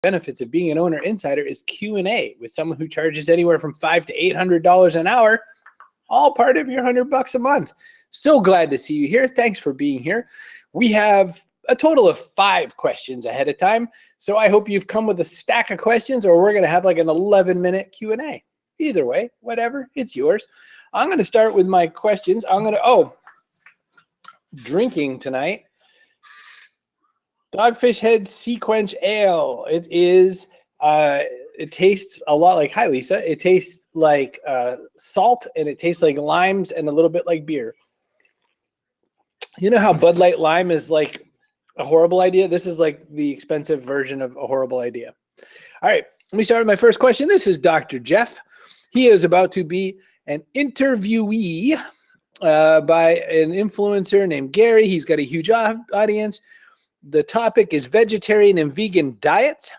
benefits of being an owner insider is Q&A with someone who charges anywhere from $500 to $800 an hour, all part of your $100 a month. So glad to see you here. Thanks for being here. We have a total of 5 questions ahead of time. So I hope you've come with a stack of questions, or we're going to have like an 11-minute Q&A. Either way, whatever, it's yours. I'm going to start with my questions. Drinking tonight, Dogfish Head Sequench Ale. It is, it tastes a lot like, hi Lisa, it tastes like salt, and it tastes like limes and a little bit like beer. You know how Bud Light Lime is like a horrible idea? This is like the expensive version of a horrible idea. All right, let me start with my first question. This is Dr. Jeff. He is about to be an interviewee by an influencer named Gary. He's got a huge audience. The topic is vegetarian and vegan diets.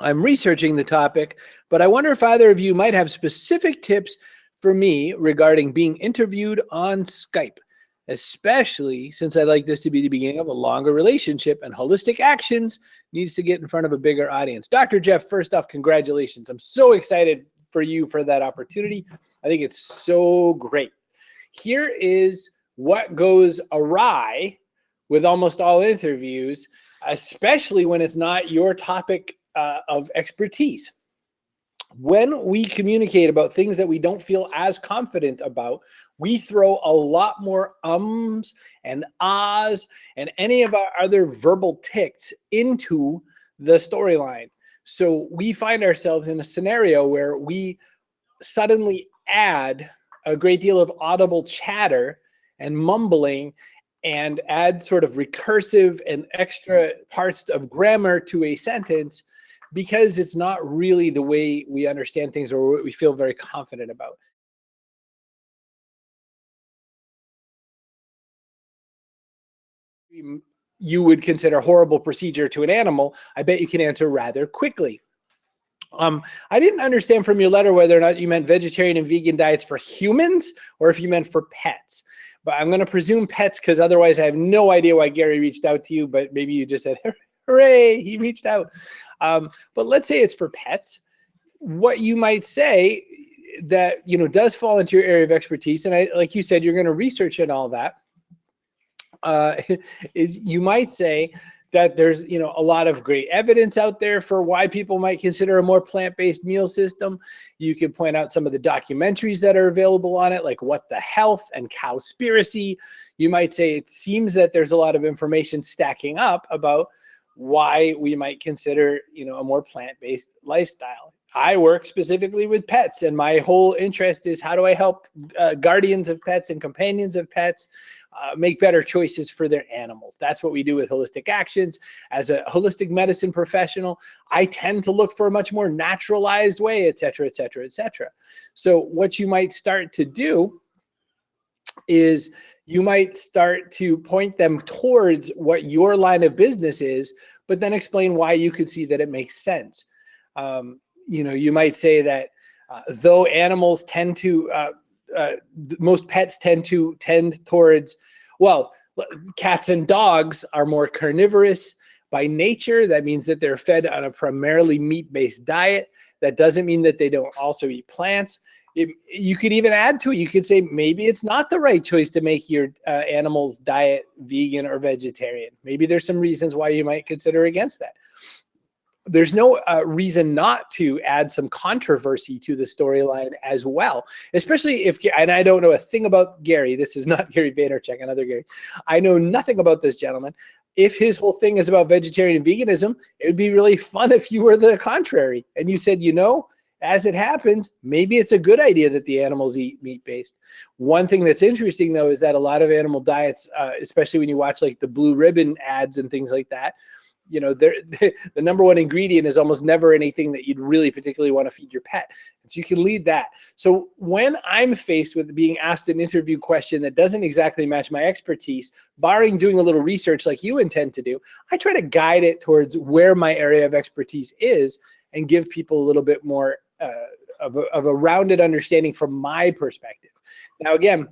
I'm researching the topic, but I wonder if either of you might have specific tips for me regarding being interviewed on Skype, especially since I'd like this to be the beginning of a longer relationship and Holistic Actions needs to get in front of a bigger audience. Dr. Jeff, first off, congratulations. I'm so excited for you for that opportunity. I think it's so great. Here is what goes awry with almost all interviews, especially when it's not your topic of expertise. When we communicate about things that we don't feel as confident about, we throw a lot more ums and ahs and any of our other verbal tics into the storyline. So we find ourselves in a scenario where we suddenly add a great deal of audible chatter and mumbling and add sort of recursive and extra parts of grammar to a sentence because it's not really the way we understand things or what we feel very confident about. You would consider horrible procedure to an animal, I bet you can answer rather quickly. I didn't understand from your letter whether or not you meant vegetarian and vegan diets for humans or if you meant for pets. But I'm going to presume pets because otherwise I have no idea why Gary reached out to you, but maybe you just said, hooray, he reached out. But let's say it's for pets. What you might say that, you know, does fall into your area of expertise, and like you said, you're going to research and all that, is you might say that there's, you know, a lot of great evidence out there for why people might consider a more plant-based meal system. You can point out some of the documentaries that are available on it, like What the Health and Cowspiracy. You might say it seems that there's a lot of information stacking up about why we might consider, you know, a more plant-based lifestyle. I work specifically with pets, and my whole interest is how do I help guardians of pets and companions of pets make better choices for their animals. That's what we do with Holistic Actions. As a holistic medicine professional, I tend to look for a much more naturalized way, et cetera, et cetera, et cetera. So what you might start to do is you might start to point them towards what your line of business is, but then explain why you could see that it makes sense. You know, you might say that though animals tend to, most pets tend towards, well, cats and dogs are more carnivorous by nature. That means that they're fed on a primarily meat-based diet. That doesn't mean that they don't also eat plants. You could even add to it, you could say maybe it's not the right choice to make your animal's diet vegan or vegetarian. Maybe there's some reasons why you might consider against that. There's no reason not to add some controversy to the storyline as well, especially if, and I don't know a thing about Gary. This is not Gary Vaynerchuk, another Gary. I know nothing about this gentleman. If his whole thing is about vegetarian and veganism, it would be really fun if you were the contrary. And you said, you know, as it happens, maybe it's a good idea that the animals eat meat-based. One thing that's interesting, though, is that a lot of animal diets, especially when you watch like the Blue Ribbon ads and things like that, you know, the number one ingredient is almost never anything that you'd really particularly want to feed your pet. And so you can lead that. So when I'm faced with being asked an interview question that doesn't exactly match my expertise, barring doing a little research like you intend to do, I try to guide it towards where my area of expertise is and give people a little bit more of a rounded understanding from my perspective. Now, again,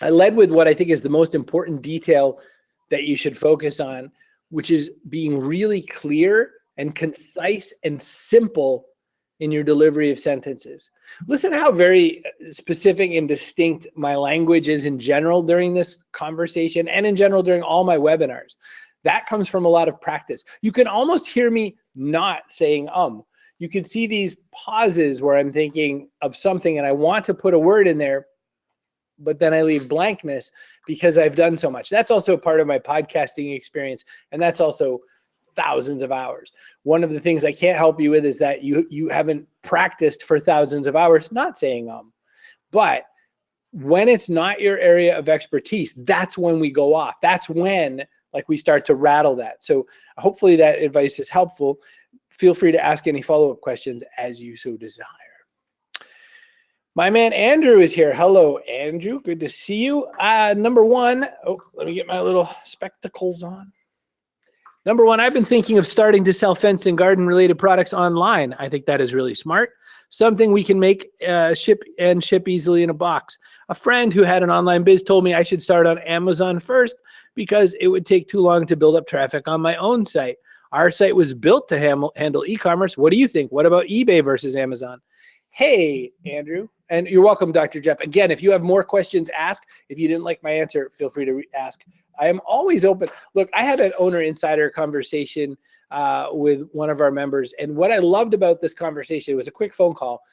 I led with what I think is the most important detail that you should focus on, which is being really clear and concise and simple in your delivery of sentences. Listen to how very specific and distinct my language is in general during this conversation and in general during all my webinars. That comes from a lot of practice. You can almost hear me not saying You can see these pauses where I'm thinking of something and I want to put a word in there, but then I leave blankness because I've done so much. That's also part of my podcasting experience, and that's also thousands of hours. One of the things I can't help you with is that you haven't practiced for thousands of hours not saying But when it's not your area of expertise, that's when we go off. That's when we start to rattle that. So hopefully that advice is helpful. Feel free to ask any follow-up questions as you so desire. My man Andrew is here. Hello, Andrew. Good to see you. Number one, let me get my little spectacles on. Number one, I've been thinking of starting to sell fence and garden related products online. I think that is really smart. Something we can make, ship easily in a box. A friend who had an online biz told me I should start on Amazon first because it would take too long to build up traffic on my own site. Our site was built to handle e-commerce. What do you think? What about eBay versus Amazon? Hey, Andrew, and you're welcome, Dr. Jeff. Again, if you have more questions, ask. If you didn't like my answer, feel free to ask. I am always open. Look, I had an owner insider conversation with one of our members, and what I loved about this conversation, it was a quick phone call,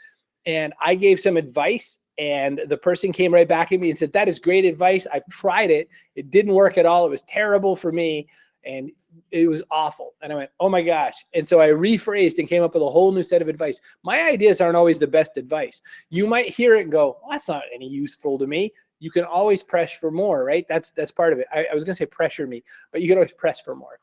and I gave some advice, and the person came right back at me and said, that is great advice. I've tried it. It didn't work at all. It was terrible for me, and it was awful. And I went, oh my gosh. And so I rephrased and came up with a whole new set of advice. My ideas aren't always the best advice. You might hear it and go, well, that's not any useful to me. You can always press for more, right? That's part of it. I was going to say pressure me, but you can always press for more.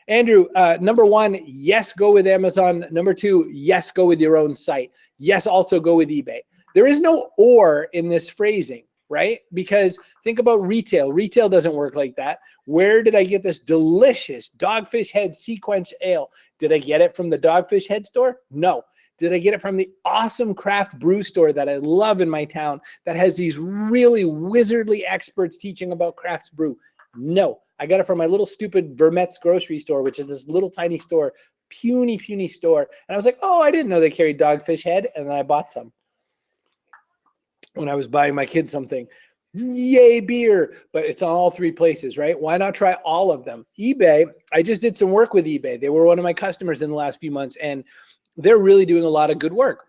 Andrew, number one, yes, go with Amazon. Number two, yes, go with your own site. Yes, also go with eBay. There is no or in this phrasing, right? Because think about retail. Retail doesn't work like that. Where did I get this delicious Dogfish Head Sequence Ale? Did I get it from the Dogfish Head store? No. Did I get it from the awesome craft brew store that I love in my town that has these really wizardly experts teaching about craft brew? No. I got it from my little stupid Vermette's grocery store, which is this little tiny store, puny store. And I was like, oh, I didn't know they carried Dogfish Head. And then I bought some when I was buying my kids something. Yay, beer. But it's on all three places, right? Why not try all of them? eBay, I just did some work with eBay. They were one of my customers in the last few months, and they're really doing a lot of good work.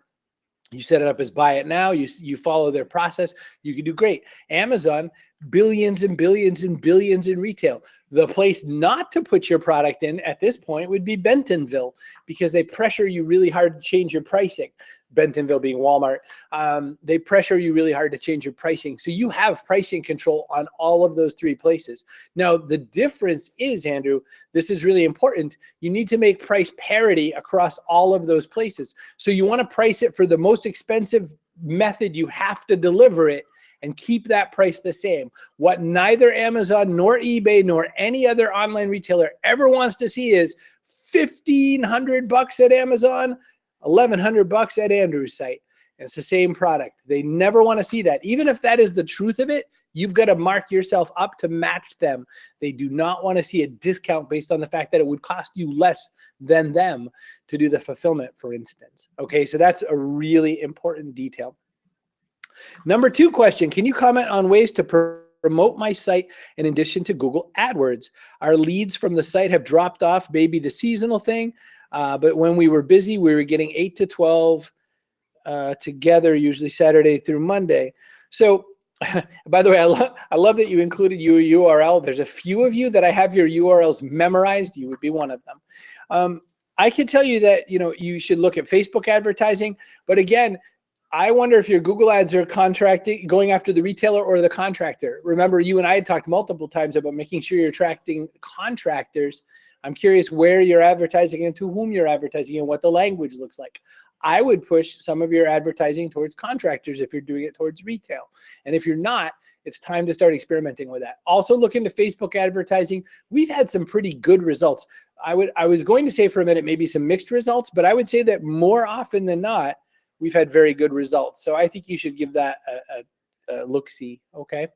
You set it up as buy it now. You follow their process. You can do great. Amazon, billions and billions and billions in retail. The place not to put your product in at this point would be Bentonville, because they pressure you really hard to change your pricing. Bentonville being Walmart. They pressure you really hard to change your pricing. So you have pricing control on all of those three places. Now, the difference is, Andrew, this is really important. You need to make price parity across all of those places. So you want to price it for the most expensive method you have to deliver it and keep that price the same. What neither Amazon nor eBay nor any other online retailer ever wants to see is $1,500 at Amazon, $1,100 at Andrew's site. And it's the same product. They never want to see that. Even if that is the truth of it, you've got to mark yourself up to match them. They do not want to see a discount based on the fact that it would cost you less than them to do the fulfillment, for instance. Okay, so that's a really important detail. Number two question, can you comment on ways to promote my site in addition to Google AdWords? Our leads from the site have dropped off, maybe the seasonal thing. But when we were busy, we were getting 8 to 12 together, usually Saturday through Monday. So, by the way, I love that you included your URL. There's a few of you that I have your URLs memorized. You would be one of them. I can tell you that you should look at Facebook advertising. But again, I wonder if your Google ads are going after the retailer or the contractor. Remember, you and I had talked multiple times about making sure you're attracting contractors. I'm curious where you're advertising and to whom you're advertising and what the language looks like. I would push some of your advertising towards contractors if you're doing it towards retail. And if you're not, it's time to start experimenting with that. Also look into Facebook advertising. We've had some pretty good results. I was going to say for a minute, maybe some mixed results, but I would say that more often than not, we've had very good results. So I think you should give that a look-see, okay?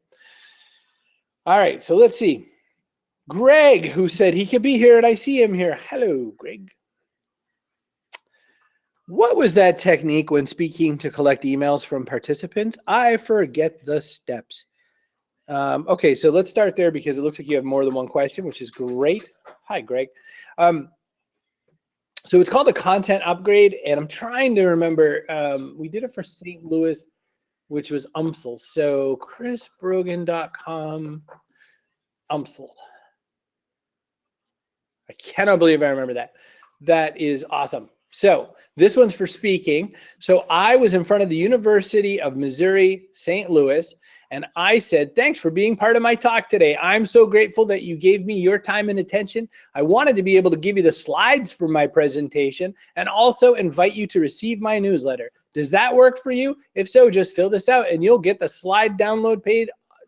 All right, so let's see. Greg, who said he could be here and I see him here. Hello, Greg. What was that technique when speaking to collect emails from participants? I forget the steps. Okay, so let's start there because it looks like you have more than one question, which is great. Hi, Greg. So it's called a content upgrade, and I'm trying to remember. We did it for St. Louis, which was UMSL. So chrisbrogan.com, UMSL. I cannot believe I remember that. That is awesome. So this one's for speaking. So I was in front of the University of Missouri, St. Louis, and I said, thanks for being part of my talk today. I'm so grateful that you gave me your time and attention. I wanted to be able to give you the slides for my presentation and also invite you to receive my newsletter. Does that work for you? If so, just fill this out and you'll get the slide download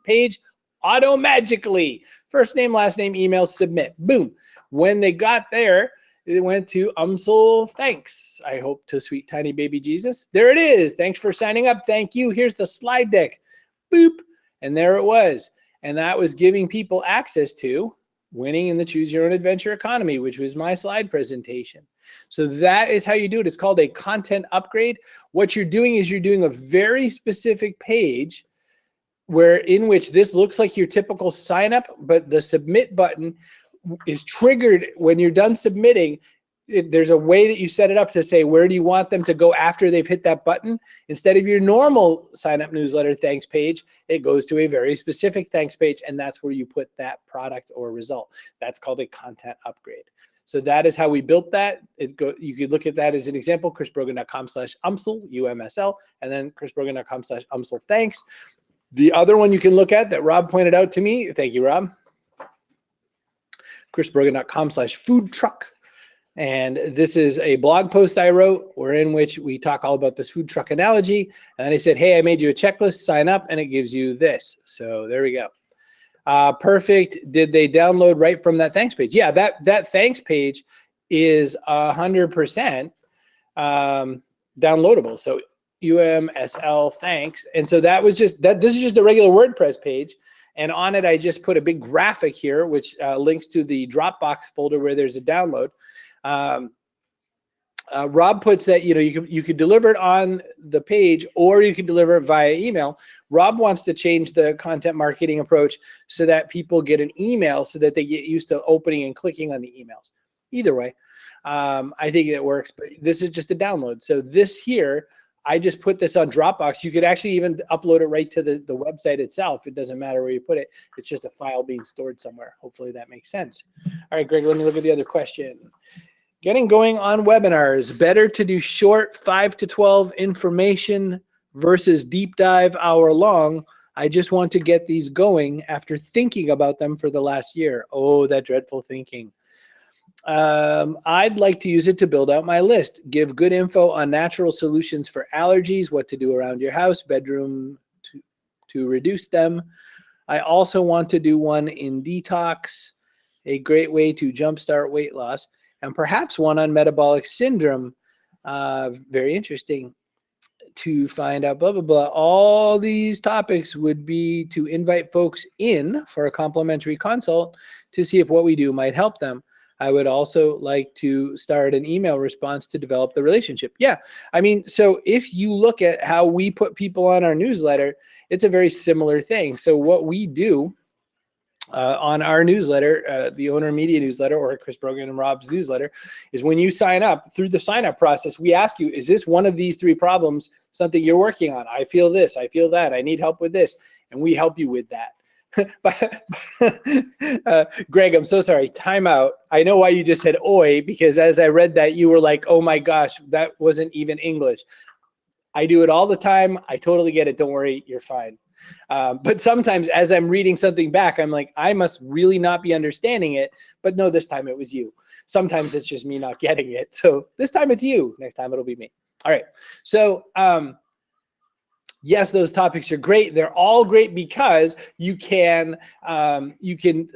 page auto-magically. First name, last name, email, submit. Boom. When they got there, it went to UMSL, thanks. I hope to sweet tiny baby Jesus. There it is. Thanks for signing up. Thank you. Here's the slide deck. Boop. And there it was. And that was giving people access to winning in the choose your own adventure economy, which was my slide presentation. So that is how you do it. It's called a content upgrade. What you're doing is you're doing a very specific page in which this looks like your typical sign up, but the submit button is triggered when you're done submitting. There's a way that you set it up to say, where do you want them to go after they've hit that button? Instead of your normal sign up newsletter thanks page, it goes to a very specific thanks page, and that's where you put that product or result. That's called a content upgrade. So that is how we built that. You could look at that as an example, chrisbrogan.com/UMSL, UMSL, and then chrisbrogan.com/UMSL thanks. The other one you can look at that Rob pointed out to me, thank you, Rob, chrisbrogan.com/food truck. And this is a blog post I wrote in which we talk all about this food truck analogy. And then I said, hey, I made you a checklist, sign up, and it gives you this. So there we go. Perfect. Did they download right from that thanks page? Yeah, that thanks page is 100% downloadable. So UMSL thanks. And so that was just that. This is just a regular WordPress page. And on it, I just put a big graphic here, which links to the Dropbox folder where there's a download. Rob puts that, you could deliver it on the page or you could deliver it via email. Rob wants to change the content marketing approach so that people get an email so that they get used to opening and clicking on the emails. Either way, I think it works, but this is just a download. So this here, I just put this on Dropbox. You could actually even upload it right to the website itself. It doesn't matter where you put it. It's just a file being stored somewhere. Hopefully that makes sense. All right, Greg, let me look at the other question. Getting going on webinars, better to do short 5 to 12 information versus deep dive hour long. I just want to get these going after thinking about them for the last year. Oh, that dreadful thinking. I'd like to use it to build out my list. Give good info on natural solutions for allergies, what to do around your house, bedroom to reduce them. I also want to do one in detox, a great way to jumpstart weight loss, and perhaps one on metabolic syndrome. Very interesting to find out, blah, blah, blah. All these topics would be to invite folks in for a complimentary consult to see if what we do might help them. I would also like to start an email response to develop the relationship. Yeah, I mean, so if you look at how we put people on our newsletter, it's a very similar thing. So what we do on our newsletter, the Owner Media newsletter or Chris Brogan and Rob's newsletter, is when you sign up, through the sign up process, we ask you, is this one of these 3 problems something you're working on? I feel this, I feel that, I need help with this, and we help you with that. Greg, I'm so sorry. Time out. I know why you just said oi, because as I read that, you were like, oh my gosh, that wasn't even English. I do it all the time. I totally get it. Don't worry. You're fine. But sometimes as I'm reading something back, I'm like, I must really not be understanding it. But no, this time it was you. Sometimes it's just me not getting it. So this time it's you. Next time it'll be me. All right. So, yes, those topics are great. They're all great because you can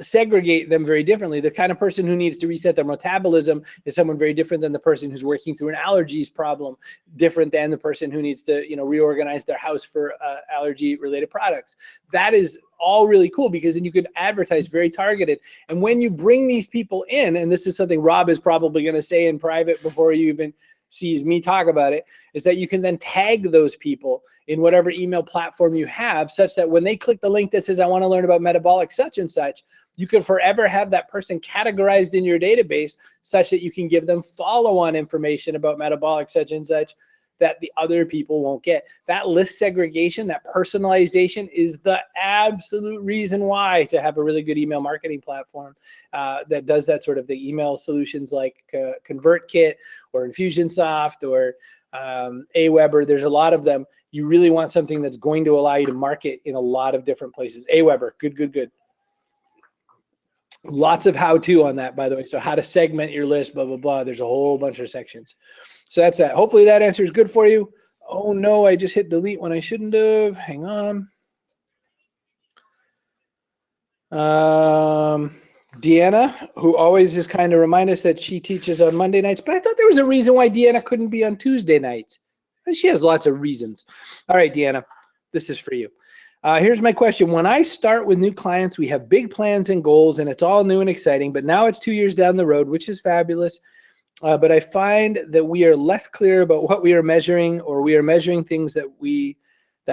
segregate them very differently. The kind of person who needs to reset their metabolism is someone very different than the person who's working through an allergies problem, different than the person who needs to reorganize their house for allergy-related products. That is all really cool because then you could advertise very targeted. And when you bring these people in, and this is something Rob is probably going to say in private before you even sees me talk about it, is that you can then tag those people in whatever email platform you have, such that when they click the link that says, I want to learn about metabolic such and such, you can forever have that person categorized in your database such that you can give them follow-on information about metabolic such and such that the other people won't get. That list segregation, that personalization is the absolute reason why to have a really good email marketing platform that does that sort of the email solutions like ConvertKit or Infusionsoft or Aweber. There's a lot of them. You really want something that's going to allow you to market in a lot of different places. Aweber, good. Lots of how-to on that, by the way. So how to segment your list, blah, blah, blah. There's a whole bunch of sections. So that's that. Hopefully that answer is good for you. Oh no, I just hit delete when I shouldn't have. Hang on. Deanna, who always is kind of remind us that she teaches on Monday nights, but I thought there was a reason why Deanna couldn't be on Tuesday nights. And she has lots of reasons. All right, Deanna, this is for you. Here's my question. When I start with new clients, we have big plans and goals, and it's all new and exciting, but now it's 2 years down the road, which is fabulous. But I find that we are less clear about what we are measuring, or we are measuring things that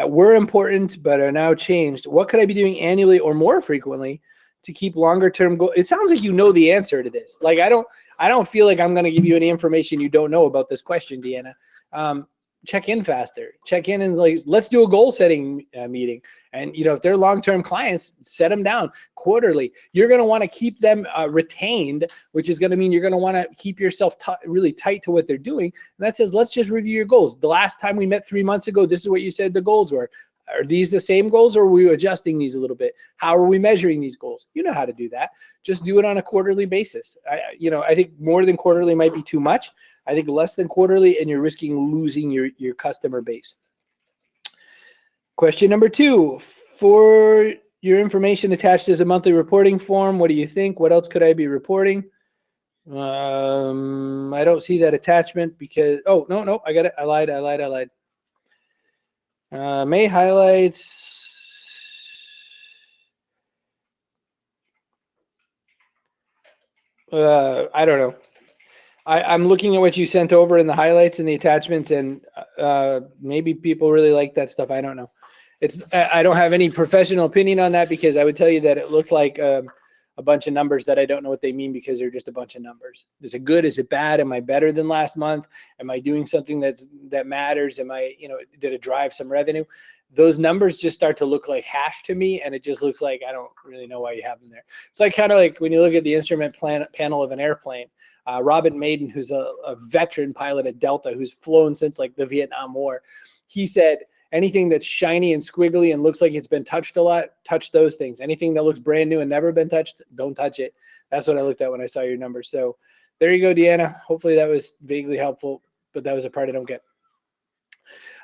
were important but are now changed. What could I be doing annually or more frequently to keep longer term goals? It sounds like you know the answer to this. Like I don't feel like I'm going to give you any information you don't know about this question, Deanna. Check in faster. Check in and like, let's do a goal setting meeting. And if they're long-term clients, set them down quarterly. You're going to want to keep them retained, which is going to mean you're going to want to keep yourself really tight to what they're doing. And that says, let's just review your goals. The last time we met 3 months ago, this is what you said the goals were. Are these the same goals, or are we adjusting these a little bit? How are we measuring these goals? You know how to do that. Just do it on a quarterly basis. I think more than quarterly might be too much. I think less than quarterly, and you're risking losing your customer base. Question number 2, for your information attached as a monthly reporting form, what do you think? What else could I be reporting? I don't see that attachment because, oh, no, I got it. I lied. May highlights. I don't know. I'm looking at what you sent over in the highlights and the attachments, and maybe people really like that stuff. I don't know. I don't have any professional opinion on that because I would tell you that it looked like a bunch of numbers that I don't know what they mean because they're just a bunch of numbers. Is it good? Is it bad? Am I better than last month? Am I doing something that matters? Am I, did it drive some revenue? Those numbers just start to look like hash to me, and it just looks like I don't really know why you have them there. It's like kind of like when you look at the instrument panel of an airplane. Robin Maiden, who's a veteran pilot at Delta, who's flown since like the Vietnam War, he said, anything that's shiny and squiggly and looks like it's been touched a lot, touch those things. Anything that looks brand new and never been touched, don't touch it. That's what I looked at when I saw your number. So there you go, Deanna. Hopefully that was vaguely helpful, but that was a part I don't get.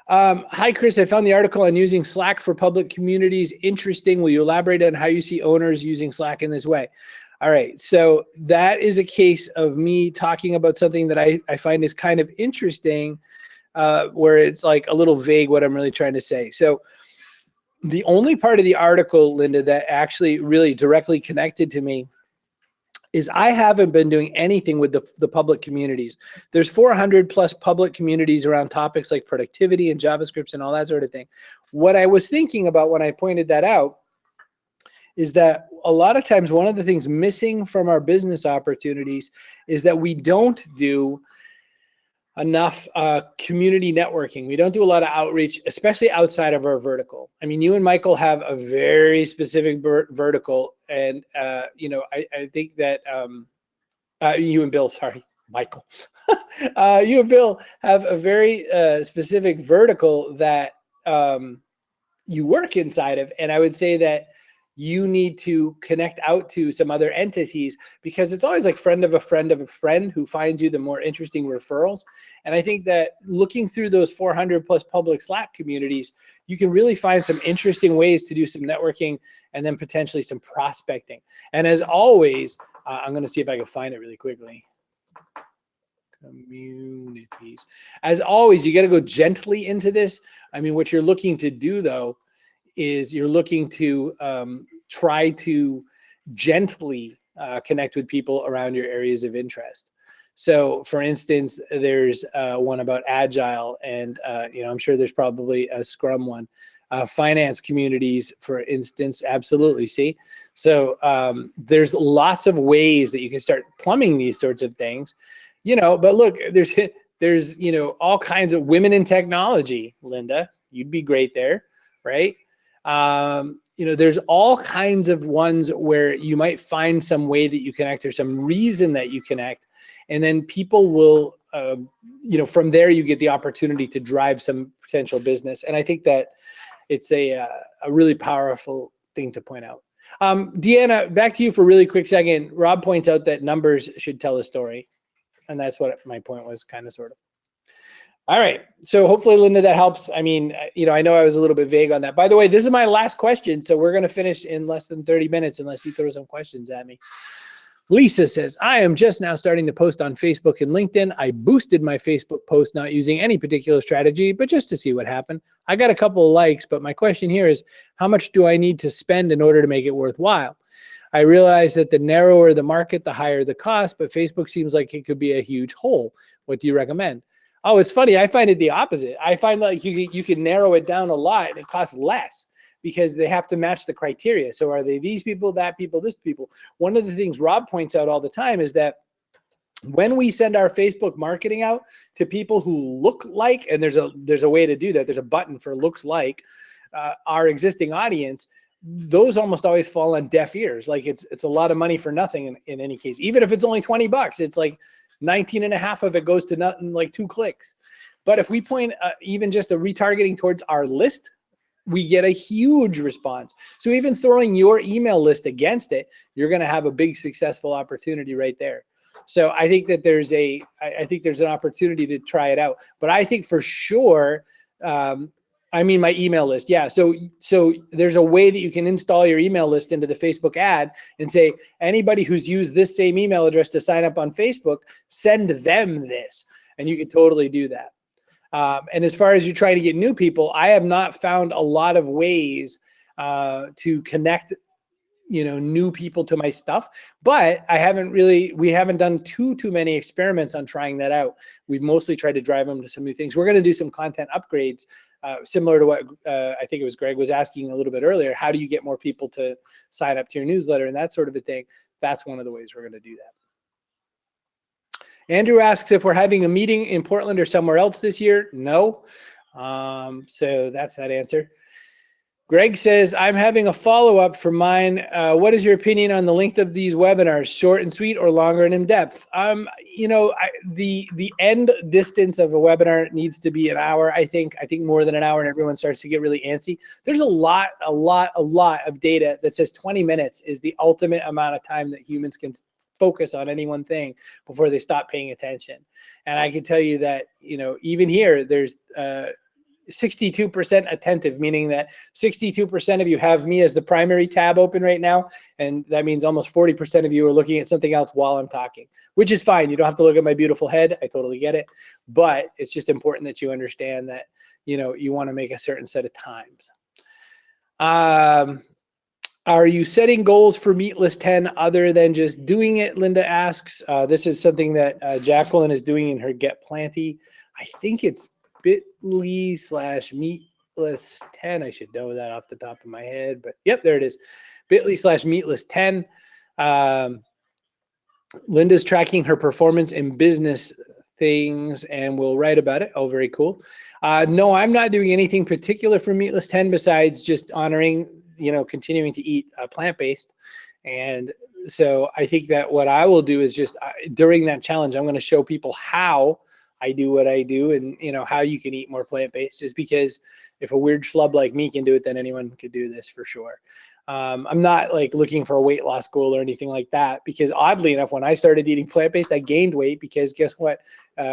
Hi, Chris. I found the article on using Slack for public communities interesting. Will you elaborate on how you see owners using Slack in this way? All right. So that is a case of me talking about something that I find is kind of interesting, where it's like a little vague what I'm really trying to say. So the only part of the article, Linda, that actually really directly connected to me is I haven't been doing anything with the public communities. There's 400 plus public communities around topics like productivity and JavaScript and all that sort of thing. What I was thinking about when I pointed that out is that a lot of times one of the things missing from our business opportunities is that we don't do enough community networking. We don't do a lot of outreach, especially outside of our vertical. I mean, you and Michael have a very specific vertical, and I think that you and Bill, sorry, Michael, you and Bill have a very specific vertical that you work inside of, and I would say that you need to connect out to some other entities, because it's always like friend of a friend of a friend who finds you the more interesting referrals. And I think that looking through those 400 plus public Slack communities, you can really find some interesting ways to do some networking and then potentially some prospecting. And as always, I'm going to see if I can find it really quickly. Communities. As always, you got to go gently into this. I mean, what you're looking to do though is you're looking to try to gently connect with people around your areas of interest. So for instance, there's one about Agile, and I'm sure there's probably a Scrum one. Finance communities, for instance, absolutely. See, so there's lots of ways that you can start plumbing these sorts of things, but look, there's all kinds of women in technology. Linda, you'd be great there, right? There's all kinds of ones where you might find some way that you connect or some reason that you connect, and then people will from there you get the opportunity to drive some potential business. And I think that it's a really powerful thing to point out. Deanna, back to you for a really quick second. Rob points out that numbers should tell a story. And that's what my point was, kind of, sort of. All right. So hopefully, Linda, that helps. I mean, I know I was a little bit vague on that. By the way, this is my last question. So we're going to finish in less than 30 minutes unless you throw some questions at me. Lisa says, I am just now starting to post on Facebook and LinkedIn. I boosted my Facebook post not using any particular strategy, but just to see what happened. I got a couple of likes, but my question here is, how much do I need to spend in order to make it worthwhile? I realize that the narrower the market, the higher the cost, but Facebook seems like it could be a huge hole. What do you recommend? Oh, it's funny. I find it the opposite. I find like you can narrow it down a lot and it costs less, because they have to match the criteria. So are they these people, that people, this people? One of the things Rob points out all the time is that when we send our Facebook marketing out to people who look like, and there's a way to do that, there's a button for looks like our existing audience, those almost always fall on deaf ears. Like it's a lot of money for nothing in any case. Even if it's only $20, it's like 19 and a half of it goes to nothing, like 2 clicks. But if we point even just a retargeting towards our list, we get a huge response. So even throwing your email list against it, you're going to have a big successful opportunity right there. So I think that there's an opportunity to try it out. But I think for sure, my email list. Yeah. So there's a way that you can install your email list into the Facebook ad and say, anybody who's used this same email address to sign up on Facebook, send them this. And you can totally do that. And as far as you try to get new people, I have not found a lot of ways to connect, new people to my stuff, but we haven't done too many experiments on trying that out. We've mostly tried to drive them to some new things. We're going to do some content upgrades, similar to what I think it was Greg was asking a little bit earlier. How do you get more people to sign up to your newsletter and that sort of a thing? That's one of the ways we're going to do that. Andrew asks if we're having a meeting in Portland or somewhere else this year. No. So that's that answer. Greg says, I'm having a follow-up for mine. What is your opinion on the length of these webinars, short and sweet or longer and in depth? The end distance of a webinar needs to be an hour. I think more than an hour, and everyone starts to get really antsy. There's a lot of data that says 20 minutes is the ultimate amount of time that humans can focus on any one thing before they stop paying attention. And I can tell you that, even here, there's 62% attentive, meaning that 62% of you have me as the primary tab open right now. And that means almost 40% of you are looking at something else while I'm talking, which is fine. You don't have to look at my beautiful head. I totally get it. But it's just important that you understand that, you want to make a certain set of times. Are you setting goals for Meatless 10 other than just doing it? Linda asks. This is something that Jacqueline is doing in her Get Planty. I think it's bit.ly/Meatless10. I should know that off the top of my head, but yep, there it is. bit.ly/Meatless10. Linda's tracking her performance in business things and we'll write about it. Oh, very cool. No, I'm not doing anything particular for Meatless 10 besides just honoring, continuing to eat plant-based. And so I think that what I will do is just during that challenge, I'm going to show people how I do what I do and, how you can eat more plant-based, just because if a weird schlub like me can do it, then anyone could do this for sure. I'm not like looking for a weight loss goal or anything like that, because oddly enough, when I started eating plant-based, I gained weight because guess what?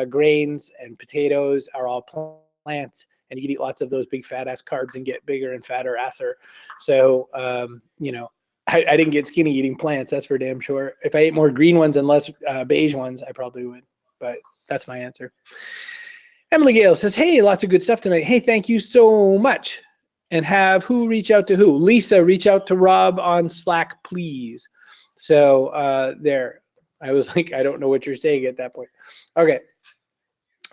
Grains and potatoes are all plants, and you can eat lots of those big fat ass carbs and get bigger and fatter asser. So, I didn't get skinny eating plants. That's for damn sure. If I ate more green ones and less beige ones, I probably would, but that's my answer. Emily Gale says, hey, lots of good stuff tonight. Hey, thank you so much. and have who reach out to who? Lisa, reach out to Rob on Slack, please. So there, I was like, I don't know what you're saying at that point. Okay.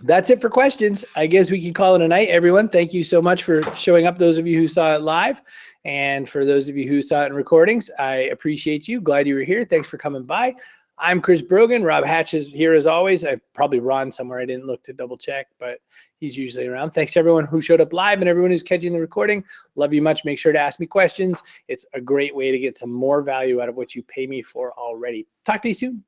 That's it for questions. I guess we can call it a night, everyone. Thank you so much for showing up, those of you who saw it live. And for those of you who saw it in recordings, I appreciate you. Glad you were here. Thanks for coming by. I'm Chris Brogan. Rob Hatch is here as always. I probably Ron somewhere. I didn't look to double check, but he's usually around. Thanks to everyone who showed up live and everyone who's catching the recording. Love you much. Make sure to ask me questions. It's a great way to get some more value out of what you pay me for already. Talk to you soon.